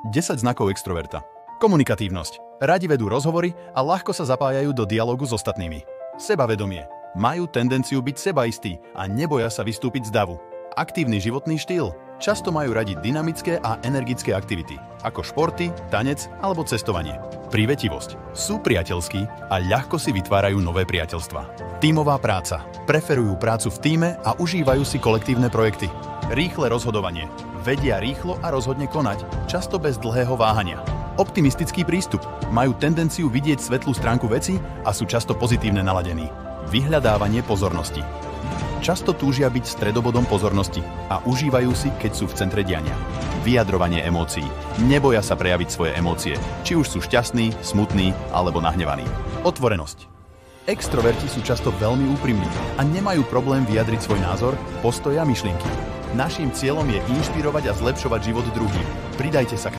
10 znakov extroverta. Komunikatívnosť. Radi vedú rozhovory a ľahko sa zapájajú do dialogu s ostatnými. Sebavedomie. Majú tendenciu byť sebaistí a neboja sa vystúpiť z davu. Aktívny životný štýl. Často majú radi dynamické a energické aktivity, ako športy, tanec alebo cestovanie. Prívetivosť. Sú priateľskí a ľahko si vytvárajú nové priateľstvá. Tímová práca. Preferujú prácu v tíme a užívajú si kolektívne projekty. Rýchle rozhodovanie. Vedia rýchlo a rozhodne konať, často bez dlhého váhania. Optimistický prístup. Majú tendenciu vidieť svetlú stránku veci a sú často pozitívne naladení. Vyhľadávanie pozornosti. Často túžia byť stredobodom pozornosti a užívajú si, keď sú v centre diania. Vyjadrovanie emócií. Neboja sa prejaviť svoje emócie, či už sú šťastní, smutní alebo nahnevaní. Otvorenosť. Extroverti sú často veľmi úprimní a nemajú problém vyjadriť svoj názor, postoj a myšlienky. Naším cieľom je inšpirovať a zlepšovať život druhým. Pridajte sa k